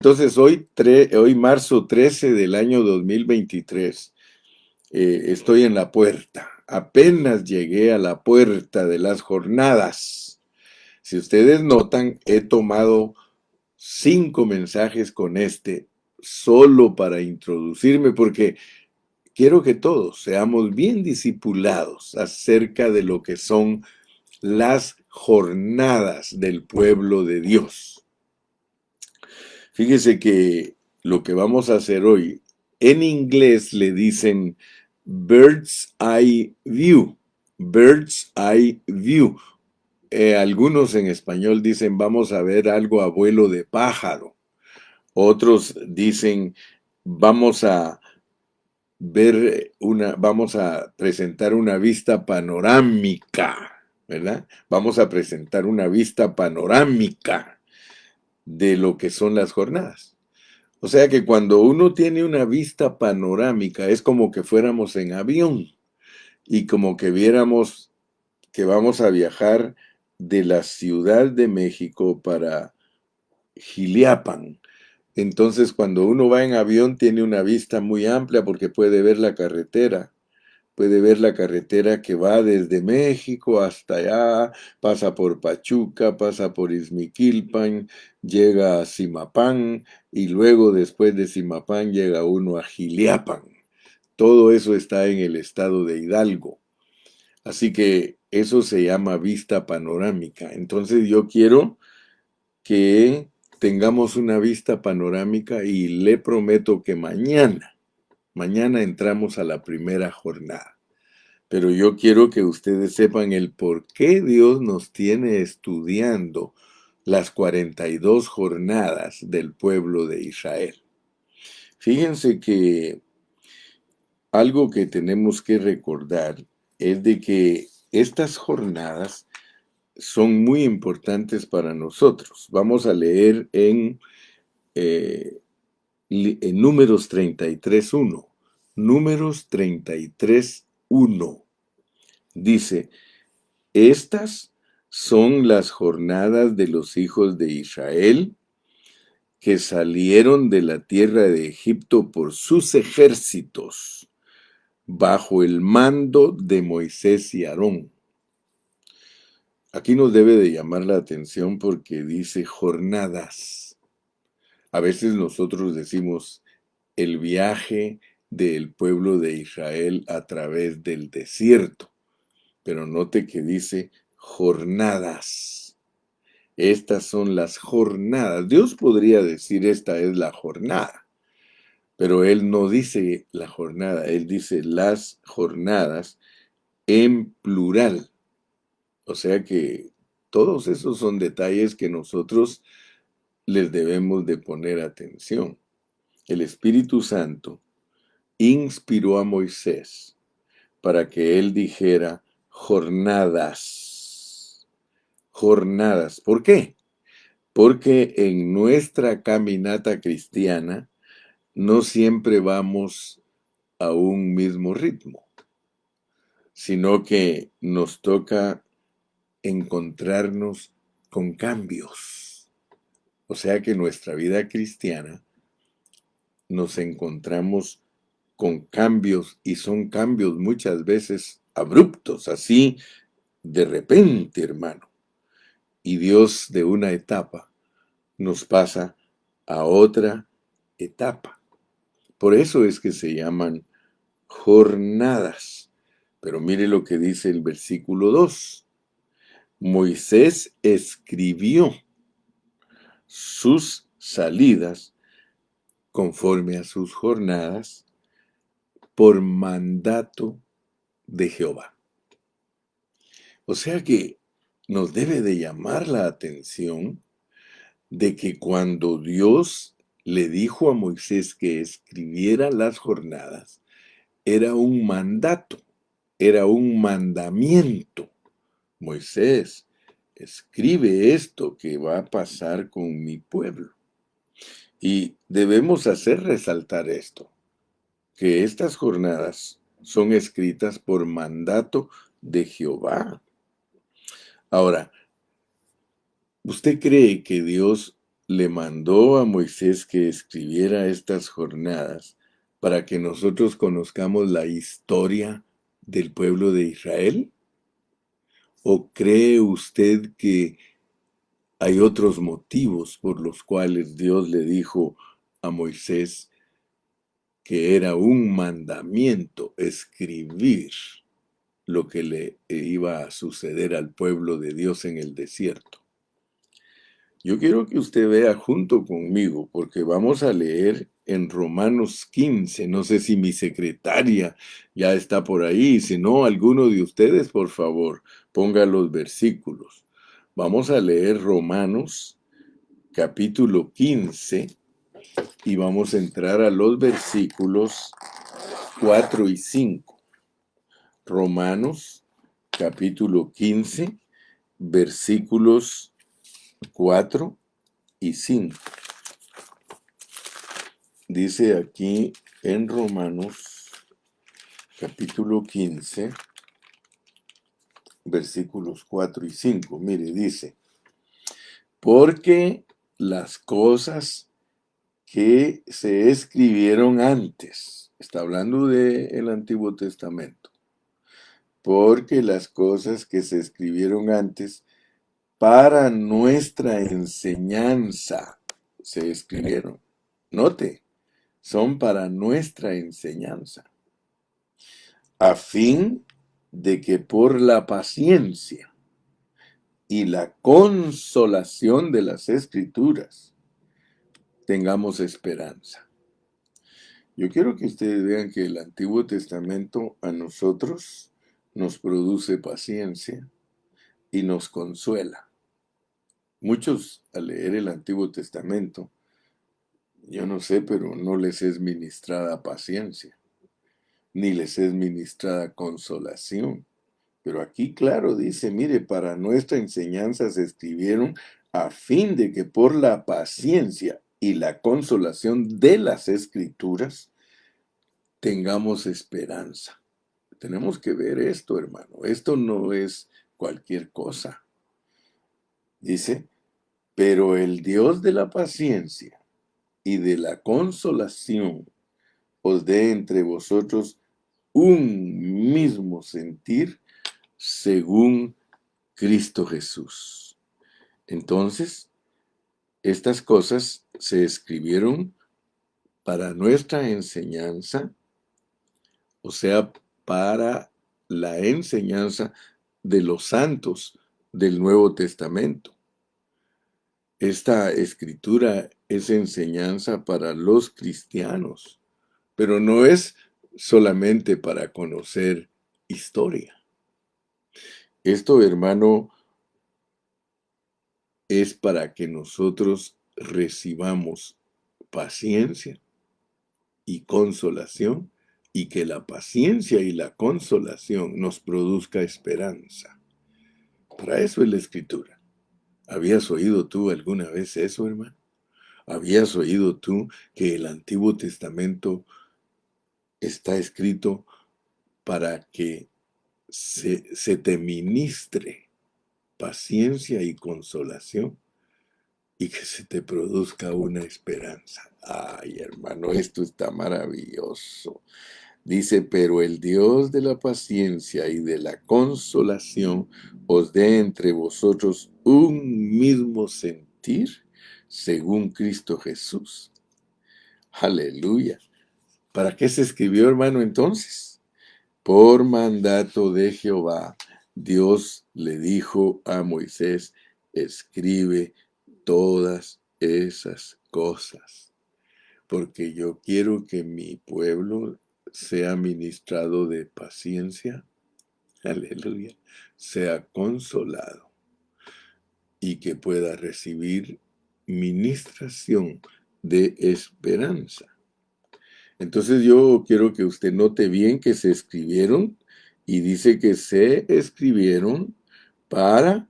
Entonces, hoy marzo 13 del año 2023, estoy en la puerta. Apenas llegué a la puerta de las jornadas. Si ustedes notan, he tomado 5 mensajes con este solo para introducirme, porque quiero que todos seamos bien discipulados acerca de lo que son las jornadas del pueblo de Dios. Fíjese que lo que vamos a hacer hoy, en inglés le dicen bird's eye view, bird's eye view. Algunos en español dicen vamos a ver algo a vuelo de pájaro. Otros dicen vamos a vamos a presentar una vista panorámica, ¿verdad? Vamos a presentar una vista panorámica de lo que son las jornadas. O sea que cuando uno tiene una vista panorámica es como que fuéramos en avión y como que viéramos que vamos a viajar de la Ciudad de México para Jiliapan. Entonces cuando uno va en avión tiene una vista muy amplia porque puede ver la carretera que va desde México hasta allá, pasa por Pachuca, pasa por Izmiquilpan, llega a Zimapán y luego después de Zimapán llega uno a Jiliapan. Todo eso está en el estado de Hidalgo. Así que eso se llama vista panorámica. Entonces yo quiero que tengamos una vista panorámica y le prometo que mañana entramos a la primera jornada. Pero yo quiero que ustedes sepan el por qué Dios nos tiene estudiando las 42 jornadas del pueblo de Israel. Fíjense que algo que tenemos que recordar es de que estas jornadas son muy importantes para nosotros. Vamos a leer eh, en Números 33:1. Números 33:1. Dice: Estas son las jornadas de los hijos de Israel que salieron de la tierra de Egipto por sus ejércitos, bajo el mando de Moisés y Aarón. Aquí nos debe de llamar la atención porque dice jornadas. A veces nosotros decimos el viaje del pueblo de Israel a través del desierto, pero note que dice jornadas. Estas son las jornadas. Dios podría decir esta es la jornada, pero Él no dice la jornada, Él dice las jornadas en plural. O sea que todos esos son detalles que nosotros les debemos de poner atención. El Espíritu Santo inspiró a Moisés para que él dijera jornadas. Jornadas. ¿Por qué? Porque en nuestra caminata cristiana no siempre vamos a un mismo ritmo, sino que nos toca encontrarnos con cambios. O sea que en nuestra vida cristiana nos encontramos con cambios y son cambios muchas veces abruptos, así de repente, hermano. Y Dios de una etapa nos pasa a otra etapa. Por eso es que se llaman jornadas. Pero mire lo que dice el versículo 2. Moisés escribió sus salidas conforme a sus jornadas por mandato de Jehová. O sea que nos debe de llamar la atención de que cuando Dios le dijo a Moisés que escribiera las jornadas, era un mandato, era un mandamiento. Moisés, escribe esto que va a pasar con mi pueblo. Y debemos hacer resaltar esto, que estas jornadas son escritas por mandato de Jehová. Ahora, ¿usted cree que Dios le mandó a Moisés que escribiera estas jornadas para que nosotros conozcamos la historia del pueblo de Israel? ¿O cree usted que hay otros motivos por los cuales Dios le dijo a Moisés que era un mandamiento escribir lo que le iba a suceder al pueblo de Dios en el desierto? Yo quiero que usted vea junto conmigo, porque vamos a leer en Romanos 15. No sé si mi secretaria ya está por ahí. Si no, alguno de ustedes, por favor, ponga los versículos. Vamos a leer Romanos capítulo 15 y vamos a entrar a los versículos 4 y 5. Romanos capítulo 15, versículos 4 y 5. Dice aquí en Romanos capítulo 15, versículos 4 y 5. Mire, dice, porque las cosas que se escribieron antes, está hablando del Antiguo Testamento, porque las cosas que se escribieron antes para nuestra enseñanza se escribieron. Note, son para nuestra enseñanza, a fin de que por la paciencia y la consolación de las Escrituras tengamos esperanza. Yo quiero que ustedes vean que el Antiguo Testamento a nosotros nos produce paciencia y nos consuela. Muchos al leer el Antiguo Testamento, yo no sé, pero no les es ministrada paciencia, ni les es ministrada consolación. Pero aquí claro dice, mire, para nuestra enseñanza se escribieron a fin de que por la paciencia y la consolación de las Escrituras tengamos esperanza. Tenemos que ver esto, hermano. Esto no es cualquier cosa. Dice, pero el Dios de la paciencia y de la consolación os dé entre vosotros un mismo sentir según Cristo Jesús. Entonces, estas cosas se escribieron para nuestra enseñanza, o sea, para la enseñanza de los santos del Nuevo Testamento. Esta escritura es enseñanza para los cristianos, pero no es solamente para conocer historia. Esto, hermano, es para que nosotros recibamos paciencia y consolación, y que la paciencia y la consolación nos produzca esperanza. Para eso es la Escritura. ¿Habías oído tú alguna vez eso, hermano? ¿Habías oído tú que el Antiguo Testamento está escrito para que se te ministre paciencia y consolación y que se te produzca una esperanza? Ay, hermano, esto está maravilloso. Dice, pero el Dios de la paciencia y de la consolación os dé entre vosotros un mismo sentir según Cristo Jesús. Aleluya. ¿Para qué se escribió, hermano, entonces? Por mandato de Jehová, Dios le dijo a Moisés, escribe todas esas cosas, porque yo quiero que mi pueblo sea ministrado de paciencia, aleluya, sea consolado y que pueda recibir ministración de esperanza. Entonces yo quiero que usted note bien que se escribieron y dice que se escribieron ¿para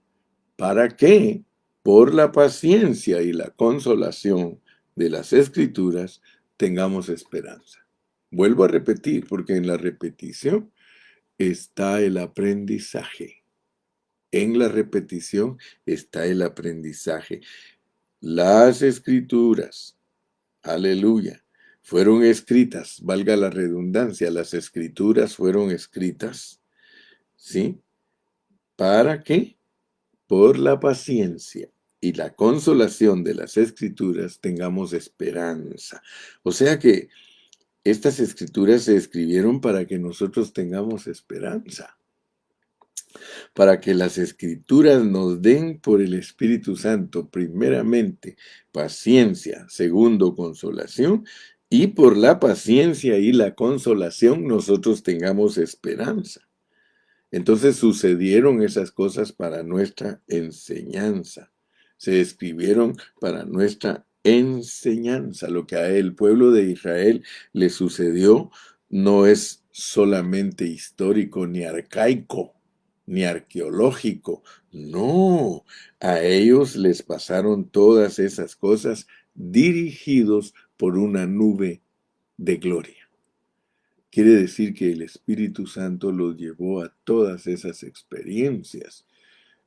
qué? Por la paciencia y la consolación de las Escrituras tengamos esperanza. Vuelvo a repetir, porque en la repetición está el aprendizaje. En la repetición está el aprendizaje. Las escrituras, aleluya, fueron escritas, valga la redundancia, las escrituras fueron escritas, ¿sí? ¿Para qué? Por la paciencia y la consolación de las escrituras tengamos esperanza. O sea que estas escrituras se escribieron para que nosotros tengamos esperanza, para que las escrituras nos den por el Espíritu Santo, primeramente, paciencia, segundo, consolación, y por la paciencia y la consolación nosotros tengamos esperanza. Entonces sucedieron esas cosas para nuestra enseñanza. Se escribieron para nuestra enseñanza. Lo que a el pueblo de Israel le sucedió no es solamente histórico ni arcaico ni arqueológico. No, a ellos les pasaron todas esas cosas dirigidos por una nube de gloria. Quiere decir que el Espíritu Santo los llevó a todas esas experiencias.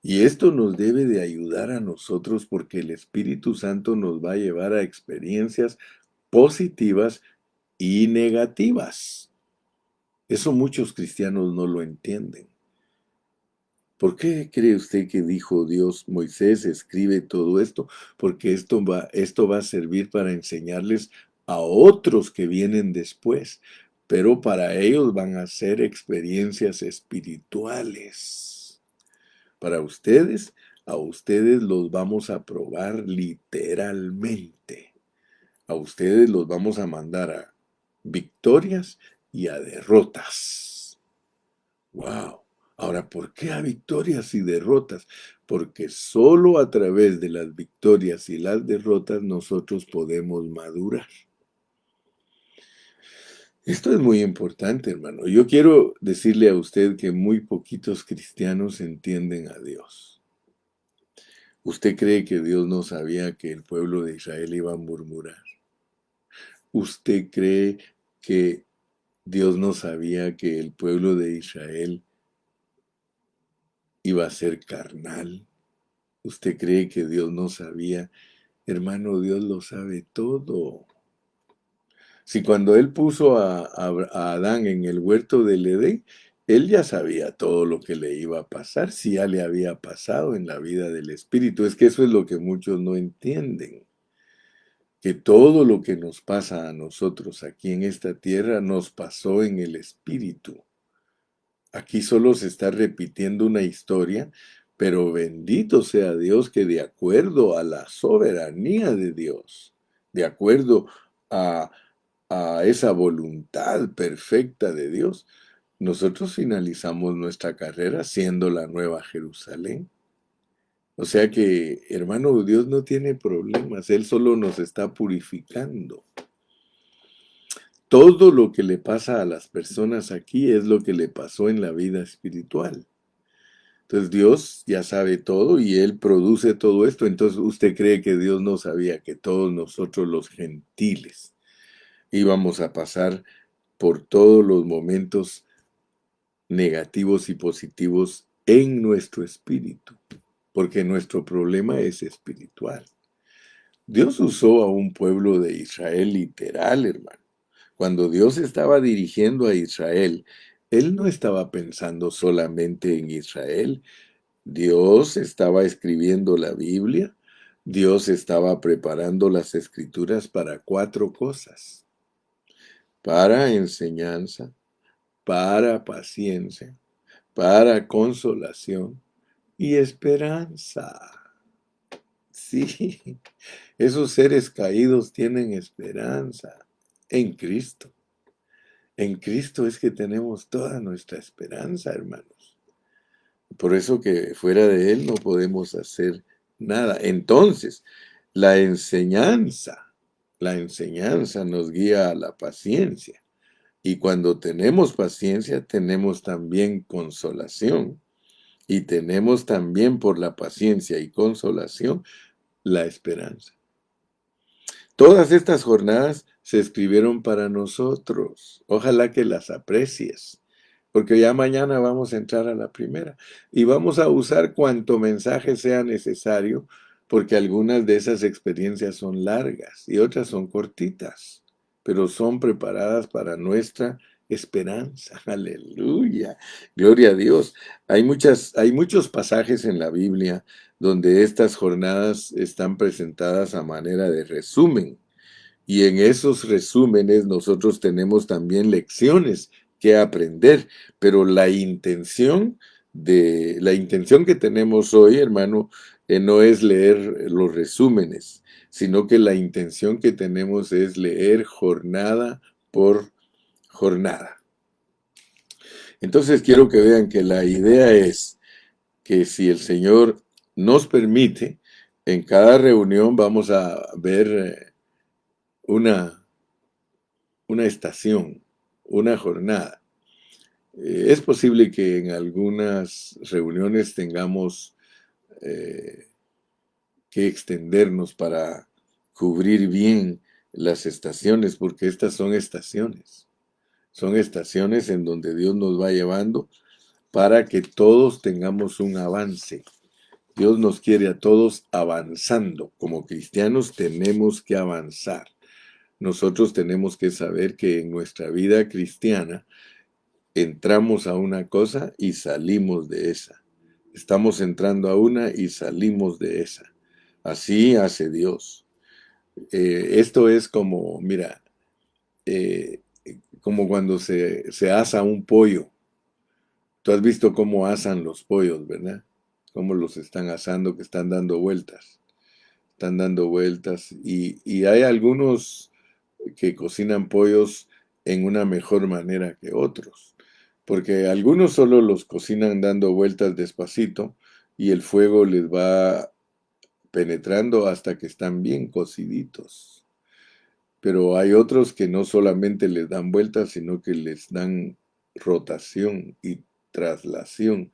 Y esto nos debe de ayudar a nosotros porque el Espíritu Santo nos va a llevar a experiencias positivas y negativas. Eso muchos cristianos no lo entienden. ¿Por qué cree usted que dijo Dios, Moisés, escribe todo esto? Porque esto va a servir para enseñarles a otros que vienen después, pero para ellos van a ser experiencias espirituales. Para ustedes, a ustedes los vamos a probar literalmente. A ustedes los vamos a mandar a victorias y a derrotas. ¡Wow! Ahora, ¿por qué a victorias y derrotas? Porque solo a través de las victorias y las derrotas nosotros podemos madurar. Esto es muy importante, hermano. Yo quiero decirle a usted que muy poquitos cristianos entienden a Dios. ¿Usted cree que Dios no sabía que el pueblo de Israel iba a murmurar? ¿Usted cree que Dios no sabía que el pueblo de Israel iba a ser carnal? ¿Usted cree que Dios no sabía? Hermano, Dios lo sabe todo. Si cuando Él puso a Adán en el huerto del Edén, Él ya sabía todo lo que le iba a pasar, si ya le había pasado en la vida del Espíritu. Es que eso es lo que muchos no entienden. Que todo lo que nos pasa a nosotros aquí en esta tierra nos pasó en el Espíritu. Aquí solo se está repitiendo una historia, pero bendito sea Dios que de acuerdo a la soberanía de Dios, de acuerdo a, a esa voluntad perfecta de Dios, nosotros finalizamos nuestra carrera siendo la nueva Jerusalén. O sea que, hermano, Dios no tiene problemas, Él solo nos está purificando. Todo lo que le pasa a las personas aquí es lo que le pasó en la vida espiritual. Entonces Dios ya sabe todo y Él produce todo esto. Entonces usted cree que Dios no sabía que todos nosotros los gentiles íbamos a pasar por todos los momentos negativos y positivos en nuestro espíritu, porque nuestro problema es espiritual. Dios usó a un pueblo de Israel literal, hermano. Cuando Dios estaba dirigiendo a Israel, Él no estaba pensando solamente en Israel. Dios estaba escribiendo la Biblia. Dios estaba preparando las escrituras para 4 cosas. Para enseñanza, para paciencia, para consolación y esperanza. Sí, esos seres caídos tienen esperanza en Cristo. En Cristo es que tenemos toda nuestra esperanza, hermanos. Por eso que fuera de Él no podemos hacer nada. Entonces, la enseñanza, la enseñanza nos guía a la paciencia. Y cuando tenemos paciencia, tenemos también consolación. Y tenemos también por la paciencia y consolación la esperanza. Todas estas jornadas se escribieron para nosotros. Ojalá que las aprecies, porque ya mañana vamos a entrar a la primera y vamos a usar cuanto mensaje sea necesario porque algunas de esas experiencias son largas y otras son cortitas, pero son preparadas para nuestra esperanza. Aleluya. Gloria a Dios. Hay muchos pasajes en la Biblia donde estas jornadas están presentadas a manera de resumen. Y en esos resúmenes nosotros tenemos también lecciones que aprender, pero la intención que tenemos hoy, hermano, no es leer los resúmenes, sino que la intención que tenemos es leer jornada por jornada. Entonces quiero que vean que la idea es que si el Señor nos permite, en cada reunión vamos a ver una una estación, una jornada. Es posible que en algunas reuniones tengamos eh, que extendernos para cubrir bien las estaciones, porque estas son estaciones. Son estaciones en donde Dios nos va llevando para que todos tengamos un avance. Dios nos quiere a todos avanzando. Como cristianos tenemos que avanzar. Nosotros tenemos que saber que en nuestra vida cristiana entramos a una cosa y salimos de esa. Estamos entrando a una y salimos de esa. Así hace Dios. Esto es como, mira, eh, como cuando se asa un pollo. Tú has visto cómo asan los pollos, ¿verdad? Cómo los están asando, que están dando vueltas. Están dando vueltas. Y hay algunos que cocinan pollos en una mejor manera que otros, porque algunos solo los cocinan dando vueltas despacito y el fuego les va penetrando hasta que están bien cociditos. Pero hay otros que no solamente les dan vueltas, sino que les dan rotación y traslación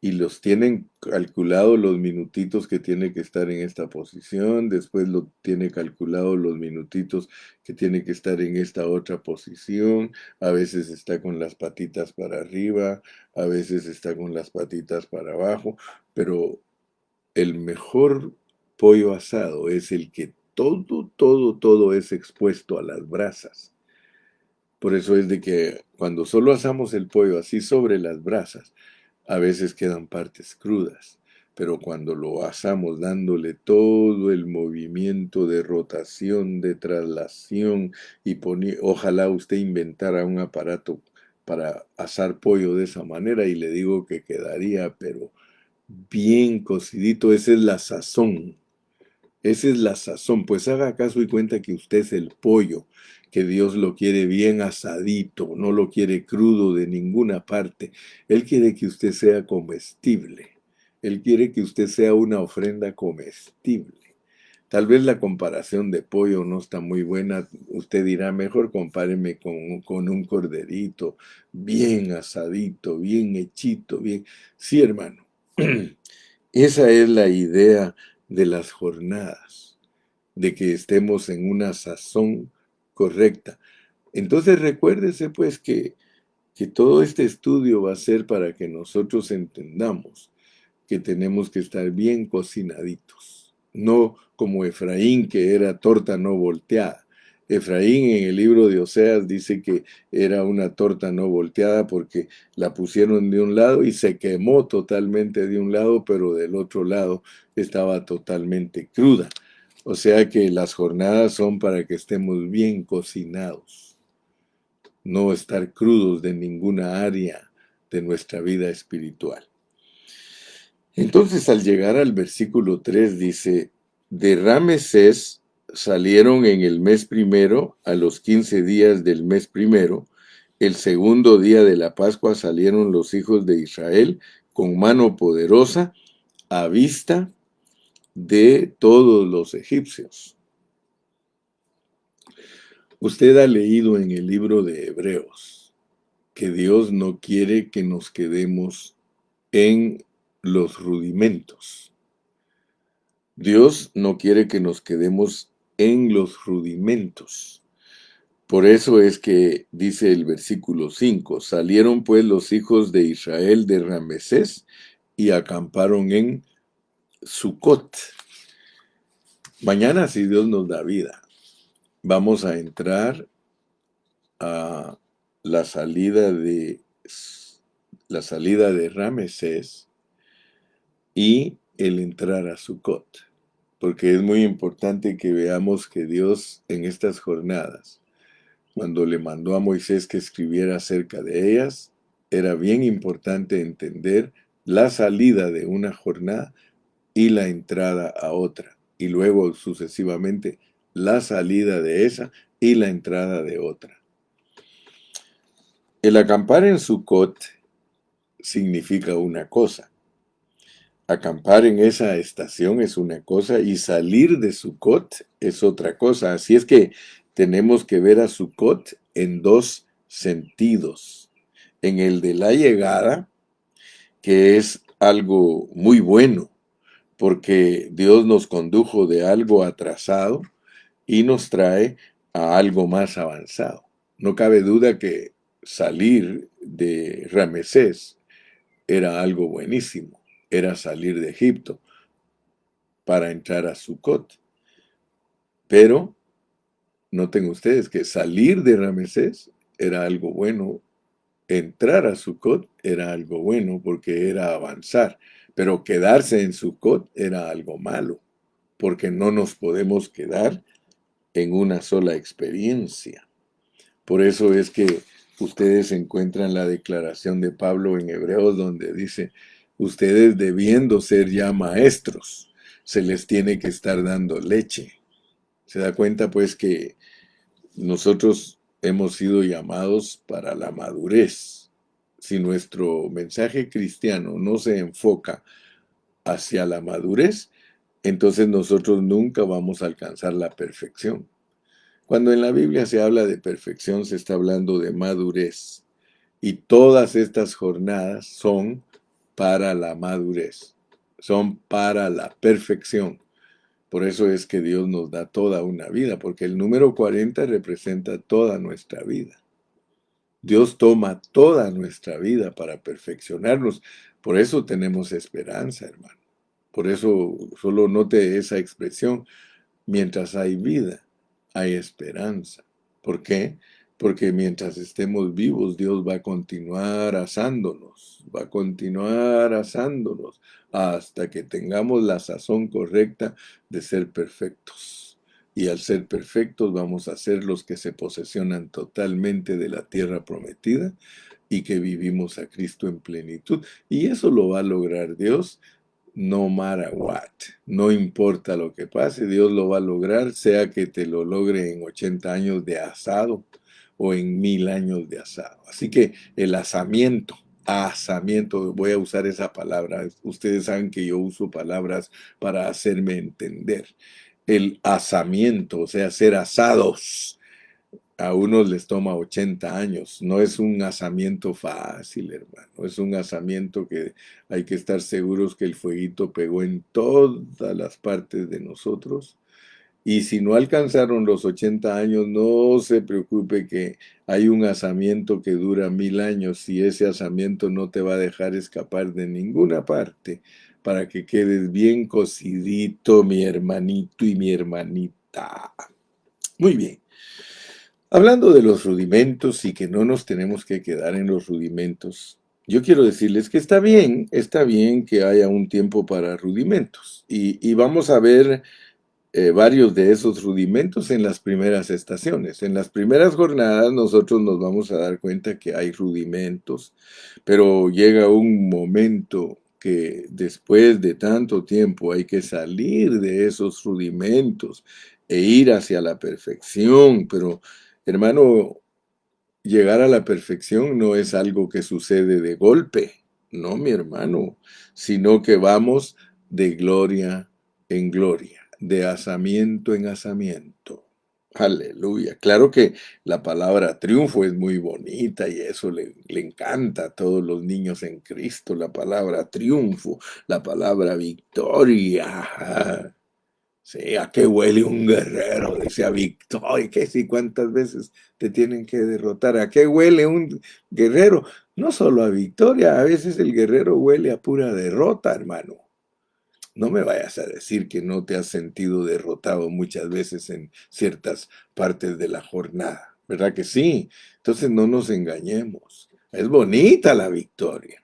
y los tienen calculado los minutitos que tiene que estar en esta posición, después lo tiene calculado los minutitos que tiene que estar en esta otra posición, a veces está con las patitas para arriba, a veces está con las patitas para abajo, pero el mejor pollo asado es el que todo es expuesto a las brasas. Por eso es de que cuando solo asamos el pollo así sobre las brasas, a veces quedan partes crudas, pero cuando lo asamos dándole todo el movimiento de rotación, de traslación y ojalá usted inventara un aparato para asar pollo de esa manera y le digo que quedaría, pero bien cocidito, esa es la sazón. Esa es la sazón, pues haga caso y cuenta que usted es el pollo, que Dios lo quiere bien asadito, no lo quiere crudo de ninguna parte. Él quiere que usted sea comestible. Él quiere que usted sea una ofrenda comestible. Tal vez la comparación de pollo no está muy buena. Usted dirá, mejor compáreme con un corderito, bien asadito, bien hechito, bien. Sí, hermano. Esa es la idea de las jornadas, de que estemos en una sazón correcta. Entonces recuérdese pues que todo este estudio va a ser para que nosotros entendamos que tenemos que estar bien cocinaditos, no como Efraín que era torta no volteada. Efraín en el libro de Oseas dice que era una torta no volteada porque la pusieron de un lado y se quemó totalmente de un lado, pero del otro lado estaba totalmente cruda. O sea que las jornadas son para que estemos bien cocinados, no estar crudos de ninguna área de nuestra vida espiritual. Entonces, al llegar al versículo 3 dice, de Ramesés salieron en el mes primero, a los 15 días del mes primero, el segundo día de la Pascua salieron los hijos de Israel con mano poderosa a vista de todos los egipcios. Usted ha leído en el libro de Hebreos que Dios no quiere que nos quedemos en los rudimentos. Dios no quiere que nos quedemos en los rudimentos. Por eso es que dice el versículo 5, salieron pues los hijos de Israel de Ramesés y acamparon en Sucot. Mañana, si Dios nos da vida, vamos a entrar a la salida de Ramesés y el entrar a Sucot, porque es muy importante que veamos que Dios en estas jornadas, cuando le mandó a Moisés que escribiera acerca de ellas, era bien importante entender la salida de una jornada y la entrada a otra, y luego sucesivamente la salida de esa y la entrada de otra. El acampar en Sucot significa una cosa. Acampar en esa estación es una cosa y salir de Sucot es otra cosa. Así es que tenemos que ver a Sucot en dos sentidos. En el de la llegada, que es algo muy bueno, porque Dios nos condujo de algo atrasado y nos trae a algo más avanzado. No cabe duda que salir de Ramesés era algo buenísimo, era salir de Egipto para entrar a Sucot. Pero noten ustedes que salir de Ramesés era algo bueno, entrar a Sucot era algo bueno porque era avanzar, pero quedarse en Sucot era algo malo, porque no nos podemos quedar en una sola experiencia. Por eso es que ustedes encuentran la declaración de Pablo en Hebreos donde dice, ustedes debiendo ser ya maestros, se les tiene que estar dando leche. Se da cuenta pues que nosotros hemos sido llamados para la madurez. Si nuestro mensaje cristiano no se enfoca hacia la madurez, entonces nosotros nunca vamos a alcanzar la perfección. Cuando en la Biblia se habla de perfección, se está hablando de madurez. Y todas estas jornadas son para la madurez, son para la perfección. Por eso es que Dios nos da toda una vida, porque el número 40 representa toda nuestra vida. Dios toma toda nuestra vida para perfeccionarnos. Por eso tenemos esperanza, hermano. Por eso solo note esa expresión. Mientras hay vida, hay esperanza. ¿Por qué? Porque mientras estemos vivos, Dios va a continuar asándonos hasta que tengamos la sazón correcta de ser perfectos. Y al ser perfectos vamos a ser los que se posesionan totalmente de la tierra prometida y que vivimos a Cristo en plenitud. Y eso lo va a lograr Dios no matter what. No importa lo que pase, Dios lo va a lograr, sea que te lo logre en 80 años de asado o en 1000 años de asado. Así que el asamiento, voy a usar esa palabra. Ustedes saben que yo uso palabras para hacerme entender. El asamiento, o sea, ser asados. A unos les toma 80 años. No es un asamiento fácil, hermano. Es un asamiento que hay que estar seguros que el fueguito pegó en todas las partes de nosotros. Y si no alcanzaron los 80 años, no se preocupe que hay un asamiento que dura 1000 años y ese asamiento no te va a dejar escapar de ninguna parte para que quedes bien cocidito, mi hermanito y mi hermanita. Muy bien. Hablando de los rudimentos y que no nos tenemos que quedar en los rudimentos, yo quiero decirles que está bien que haya un tiempo para rudimentos. Y vamos a ver varios de esos rudimentos en las primeras estaciones. En las primeras jornadas nosotros nos vamos a dar cuenta que hay rudimentos, pero llega un momento que después de tanto tiempo hay que salir de esos rudimentos e ir hacia la perfección. Pero, hermano, llegar a la perfección no es algo que sucede de golpe, no, mi hermano, sino que vamos de gloria en gloria, de asamiento en asamiento. Aleluya. Claro que la palabra triunfo es muy bonita y eso le encanta a todos los niños en Cristo, la palabra triunfo, la palabra victoria. Sí, ¿a qué huele un guerrero? Dice a victoria. ¿Qué sí? ¿Cuántas veces te tienen que derrotar? ¿A qué huele un guerrero? No solo a victoria, a veces el guerrero huele a pura derrota, hermano. No me vayas a decir que no te has sentido derrotado muchas veces en ciertas partes de la jornada, ¿verdad que sí? Entonces no nos engañemos. Es bonita la victoria.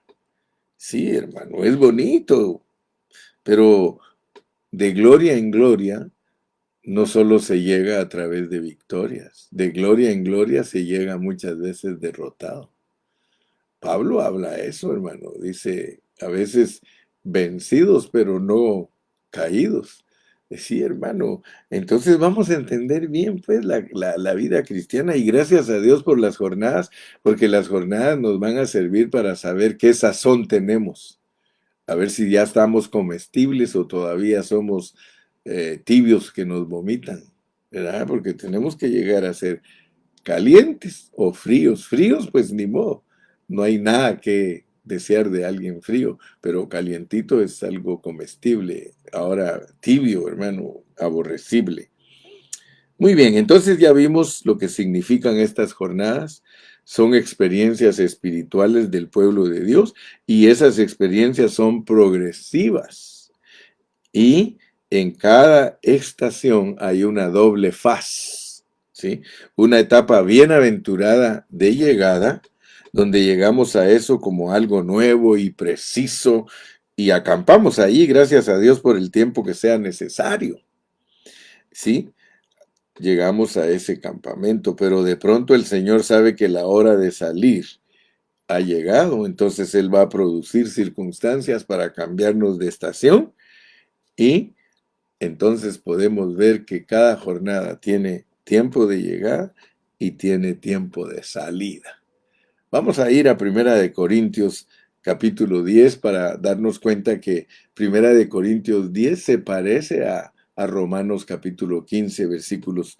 Sí, hermano, es bonito, pero de gloria en gloria no solo se llega a través de victorias, de gloria en gloria se llega muchas veces derrotado. Pablo habla eso, hermano. Dice, a veces vencidos, pero no caídos. Sí, hermano. Entonces vamos a entender bien, pues, la vida cristiana y gracias a Dios por las jornadas, porque las jornadas nos van a servir para saber qué sazón tenemos. A ver si ya estamos comestibles o todavía somos tibios que nos vomitan, ¿verdad? Porque tenemos que llegar a ser calientes o fríos. Fríos, pues ni modo. No hay nada que desear de alguien frío, pero calientito es algo comestible. Ahora, tibio, hermano, aborrecible. Muy bien, entonces ya vimos lo que significan estas jornadas. Son experiencias espirituales del pueblo de Dios y esas experiencias son progresivas. Y en cada estación hay una doble faz, ¿sí? Una etapa bienaventurada de llegada, donde llegamos a eso como algo nuevo y preciso y acampamos ahí, gracias a Dios por el tiempo que sea necesario, ¿sí? Llegamos a ese campamento, pero de pronto el Señor sabe que la hora de salir ha llegado, entonces Él va a producir circunstancias para cambiarnos de estación y entonces podemos ver que cada jornada tiene tiempo de llegada y tiene tiempo de salida. Vamos a ir a Primera de Corintios capítulo 10 para darnos cuenta que Primera de Corintios 10 se parece a Romanos capítulo 15 versículos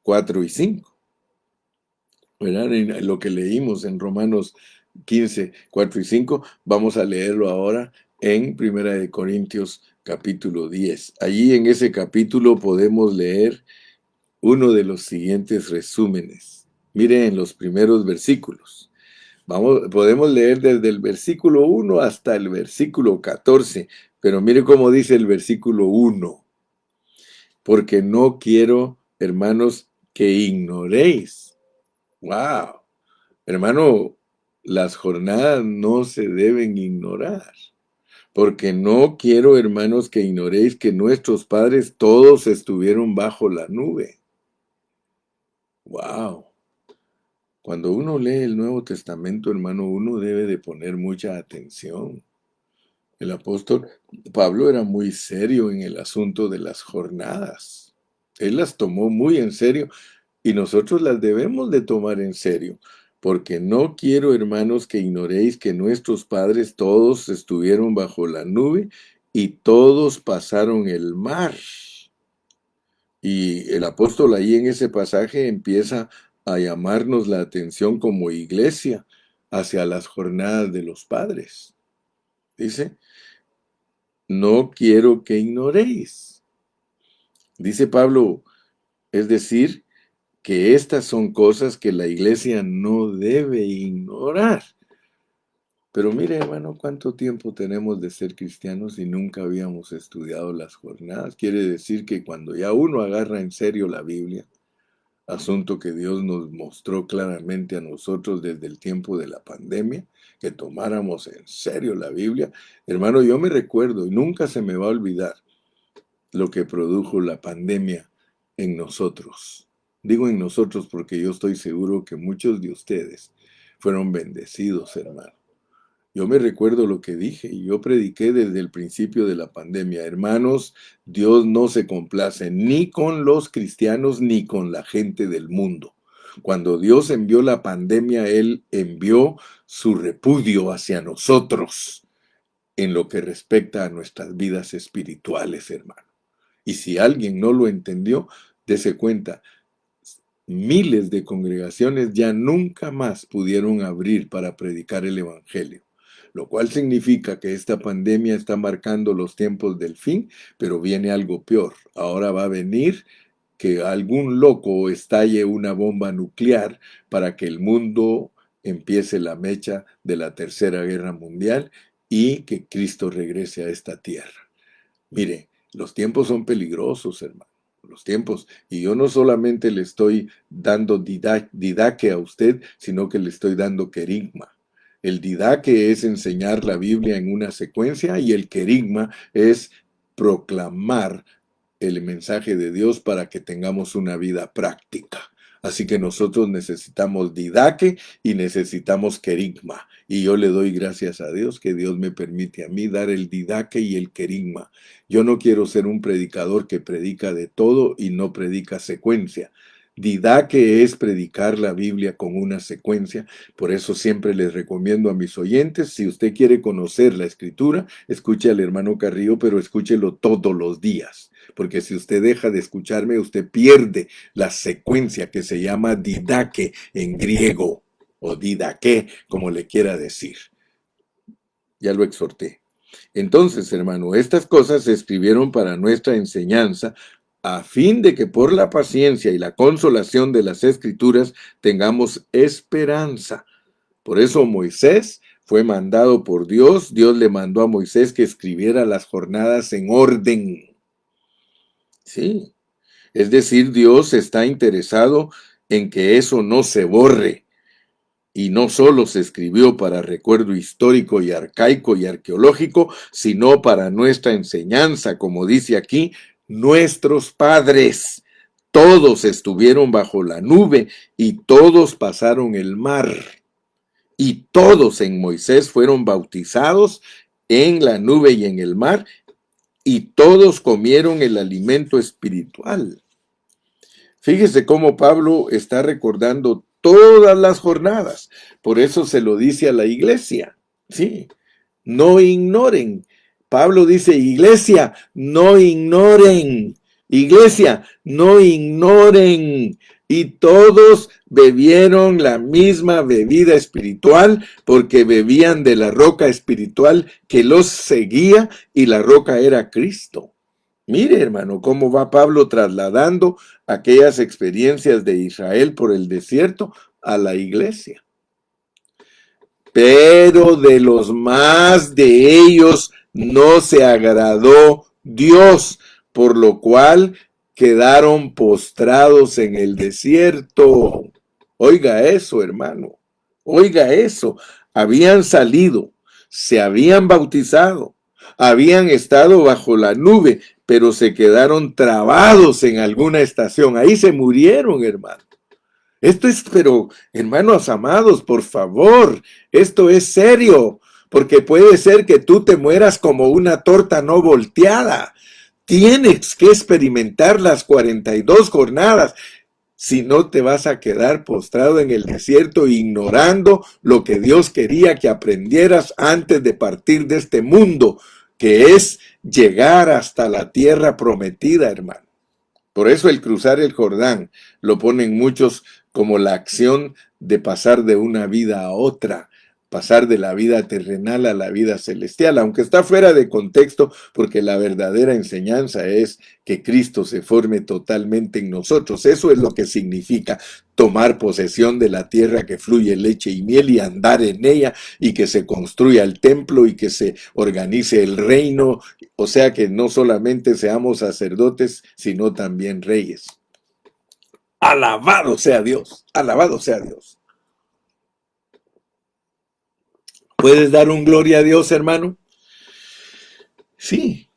4 y 5. ¿Verdad? En lo que leímos en Romanos 15, 4 y 5, vamos a leerlo ahora en Primera de Corintios capítulo 10. Allí en ese capítulo podemos leer uno de los siguientes resúmenes. Miren en los primeros versículos. Podemos leer desde el versículo 1 hasta el versículo 14, pero mire cómo dice el versículo 1. Porque no quiero, hermanos, que ignoréis. ¡Wow! Hermano, las jornadas no se deben ignorar, porque no quiero, hermanos, que ignoréis que nuestros padres todos estuvieron bajo la nube. ¡Wow! Cuando uno lee el Nuevo Testamento, hermano, uno debe de poner mucha atención. El apóstol Pablo era muy serio en el asunto de las jornadas. Él las tomó muy en serio y nosotros las debemos de tomar en serio, porque no quiero, hermanos, que ignoréis que nuestros padres todos estuvieron bajo la nube y todos pasaron el mar. Y el apóstol ahí en ese pasaje empieza a llamarnos la atención como iglesia hacia las jornadas de los padres. Dice, no quiero que ignoréis. Dice Pablo, es decir, que estas son cosas que la iglesia no debe ignorar. Pero mire, hermano, cuánto tiempo tenemos de ser cristianos y nunca habíamos estudiado las jornadas. Quiere decir que cuando ya uno agarra en serio la Biblia, asunto que Dios nos mostró claramente a nosotros desde el tiempo de la pandemia, que tomáramos en serio la Biblia, hermano, yo me recuerdo y nunca se me va a olvidar lo que produjo la pandemia en nosotros. Digo en nosotros porque yo estoy seguro que muchos de ustedes fueron bendecidos, hermano. Yo me recuerdo lo que dije y yo prediqué desde el principio de la pandemia. Hermanos, Dios no se complace ni con los cristianos ni con la gente del mundo. Cuando Dios envió la pandemia, Él envió su repudio hacia nosotros en lo que respecta a nuestras vidas espirituales, hermano. Y si alguien no lo entendió, dese cuenta, miles de congregaciones ya nunca más pudieron abrir para predicar el Evangelio, lo cual significa que esta pandemia está marcando los tiempos del fin, pero viene algo peor. Ahora va a venir que algún loco estalle una bomba nuclear para que el mundo empiece la mecha de la Tercera Guerra Mundial y que Cristo regrese a esta tierra. Mire, los tiempos son peligrosos, hermano. Los tiempos. Y yo no solamente le estoy dando didaque a usted, sino que le estoy dando querigma. El didaque es enseñar la Biblia en una secuencia y el querigma es proclamar el mensaje de Dios para que tengamos una vida práctica. Así que nosotros necesitamos didaque y necesitamos querigma. Y yo le doy gracias a Dios que Dios me permite a mí dar el didaque y el querigma. Yo no quiero ser un predicador que predica de todo y no predica secuencia. Didaque es predicar la Biblia con una secuencia. Por eso siempre les recomiendo a mis oyentes, si usted quiere conocer la Escritura, escuche al hermano Carrillo, pero escúchelo todos los días. Porque si usted deja de escucharme, usted pierde la secuencia que se llama didaque en griego, o didaque, como le quiera decir. Ya lo exhorté. Entonces, hermano, estas cosas se escribieron para nuestra enseñanza, a fin de que por la paciencia y la consolación de las Escrituras tengamos esperanza. Por eso Moisés fue mandado por Dios. Dios le mandó a Moisés que escribiera las jornadas en orden. Sí, es decir, Dios está interesado en que eso no se borre. Y no solo se escribió para recuerdo histórico y arcaico y arqueológico, sino para nuestra enseñanza, como dice aquí, nuestros padres. Todos estuvieron bajo la nube y todos pasaron el mar. Y todos en Moisés fueron bautizados en la nube y en el mar, y todos comieron el alimento espiritual. Fíjese cómo Pablo está recordando todas las jornadas. Por eso se lo dice a la iglesia. Sí, no ignoren. Pablo dice, iglesia, no ignoren. Iglesia, no ignoren. Y todos bebieron la misma bebida espiritual porque bebían de la roca espiritual que los seguía, y la roca era Cristo. Mire, hermano, cómo va Pablo trasladando aquellas experiencias de Israel por el desierto a la iglesia. Pero de los más de ellos no se agradó Dios, por lo cual quedaron postrados en el desierto. Oiga eso, hermano. Oiga eso. Habían salido, se habían bautizado, habían estado bajo la nube, pero se quedaron trabados en alguna estación. Ahí se murieron, hermano. Esto es, pero hermanos amados, por favor, esto es serio, porque puede ser que tú te mueras como una torta no volteada. Tienes que experimentar las 42 jornadas. Si no, te vas a quedar postrado en el desierto ignorando lo que Dios quería que aprendieras antes de partir de este mundo, que es llegar hasta la tierra prometida, hermano. Por eso el cruzar el Jordán lo ponen muchos como la acción de pasar de una vida a otra, pasar de la vida terrenal a la vida celestial, aunque está fuera de contexto, porque la verdadera enseñanza es que Cristo se forme totalmente en nosotros. Eso es lo que significa tomar posesión de la tierra que fluye leche y miel y andar en ella, y que se construya el templo y que se organice el reino, o sea que no solamente seamos sacerdotes, sino también reyes. Alabado sea Dios, alabado sea Dios. ¿Puedes dar un gloria a Dios, hermano? Sí.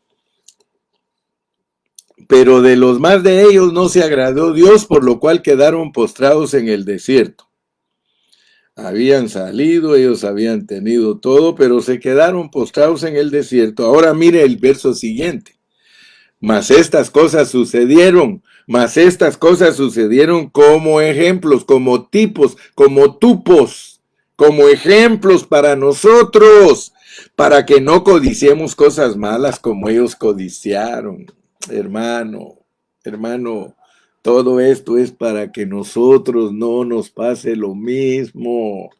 Pero de los más de ellos no se agradó Dios, por lo cual quedaron postrados en el desierto. Habían salido, ellos habían tenido todo, pero se quedaron postrados en el desierto. Ahora mire el verso siguiente. Mas estas cosas sucedieron como ejemplos, como tipos, como tupos, como ejemplos para nosotros, para que no codiciemos cosas malas como ellos codiciaron. Hermano, todo esto es para que nosotros no nos pase lo mismo.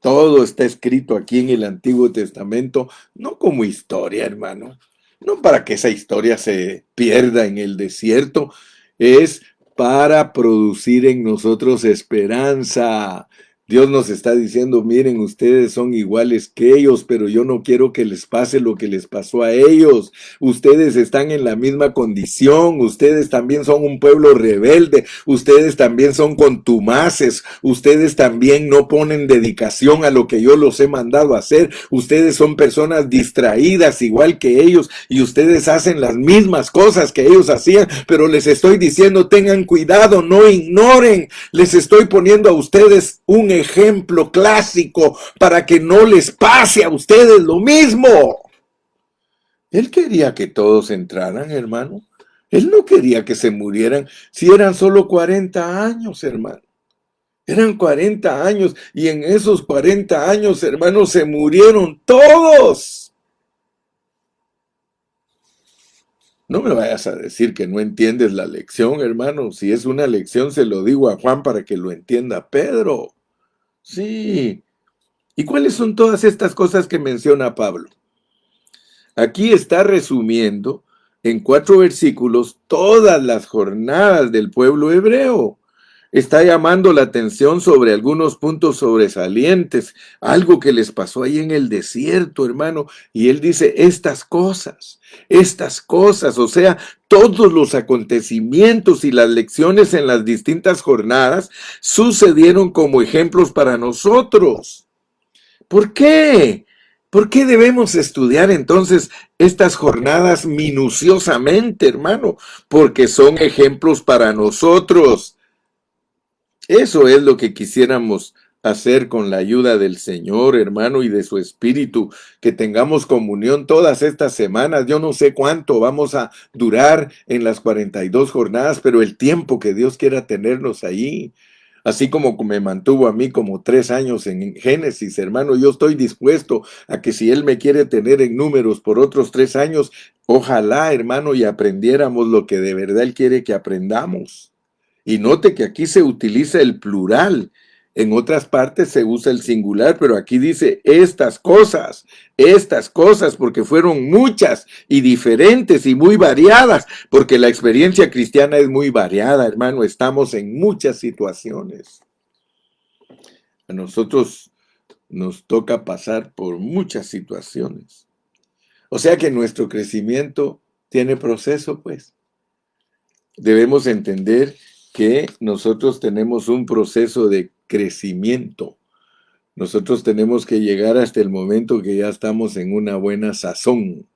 Todo está escrito aquí en el Antiguo Testamento, no como historia, hermano. No para que esa historia se pierda en el desierto, es para producir en nosotros esperanza. Dios nos está diciendo, miren, ustedes son iguales que ellos, pero yo no quiero que les pase lo que les pasó a ellos. Ustedes están en la misma condición, ustedes también son un pueblo rebelde, ustedes también son contumaces, ustedes también no ponen dedicación a lo que yo los he mandado a hacer, ustedes son personas distraídas igual que ellos y ustedes hacen las mismas cosas que ellos hacían, pero les estoy diciendo, tengan cuidado, no ignoren, les estoy poniendo a ustedes un ejemplo clásico para que no les pase a ustedes lo mismo. Él quería que todos entraran, hermano. Él no quería que se murieran si eran solo 40 años, hermano. Eran 40 años y en esos 40 años, hermano, se murieron todos. No me vayas a decir que no entiendes la lección, hermano. Si es una lección, se lo digo a Juan para que lo entienda Pedro. Sí. ¿Y cuáles son todas estas cosas que menciona Pablo? Aquí está resumiendo en 4 versículos todas las jornadas del pueblo hebreo. Está llamando la atención sobre algunos puntos sobresalientes, algo que les pasó ahí en el desierto, hermano. Y él dice, estas cosas, o sea, todos los acontecimientos y las lecciones en las distintas jornadas sucedieron como ejemplos para nosotros. ¿Por qué? ¿Por qué debemos estudiar entonces estas jornadas minuciosamente, hermano? Porque son ejemplos para nosotros. Eso es lo que quisiéramos hacer con la ayuda del Señor, hermano, y de su Espíritu, que tengamos comunión todas estas semanas. Yo no sé cuánto vamos a durar en las 42 jornadas, pero el tiempo que Dios quiera tenernos ahí. Así como me mantuvo a mí como 3 años en Génesis, hermano, yo estoy dispuesto a que si Él me quiere tener en números por otros 3 años, ojalá, hermano, y aprendiéramos lo que de verdad Él quiere que aprendamos. Y note que aquí se utiliza el plural. En otras partes se usa el singular, pero aquí dice estas cosas, porque fueron muchas y diferentes y muy variadas, porque la experiencia cristiana es muy variada, hermano. Estamos en muchas situaciones. A nosotros nos toca pasar por muchas situaciones. O sea que nuestro crecimiento tiene proceso, pues. Debemos entender que nosotros tenemos un proceso de crecimiento. Nosotros tenemos que llegar hasta el momento que ya estamos en una buena sazón.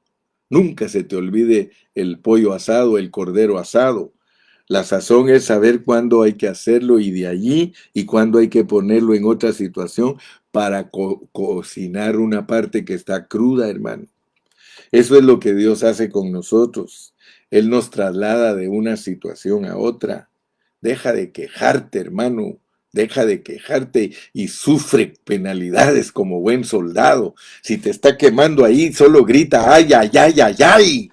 Nunca se te olvide el pollo asado, el cordero asado. La sazón es saber cuándo hay que hacerlo y de allí y cuándo hay que ponerlo en otra situación para cocinar una parte que está cruda, hermano. Eso es lo que Dios hace con nosotros. Él nos traslada de una situación a otra. Deja de quejarte, hermano. Deja de quejarte y sufre penalidades como buen soldado. Si te está quemando ahí, solo grita, ay, ay, ay, ay, ay.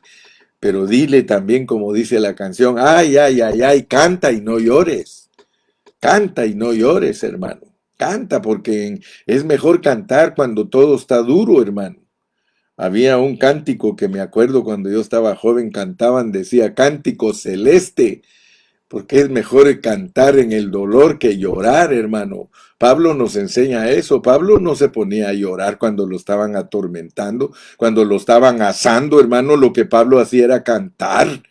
Pero dile también, como dice la canción, ay, ay, ay, ay, canta y no llores. Canta y no llores, hermano. Canta porque es mejor cantar cuando todo está duro, hermano. Había un cántico que me acuerdo cuando yo estaba joven, cantaban, decía, cántico celeste, porque es mejor cantar en el dolor que llorar, hermano. Pablo nos enseña eso. Pablo no se ponía a llorar cuando lo estaban atormentando, cuando lo estaban asando, hermano. Lo que Pablo hacía era cantar.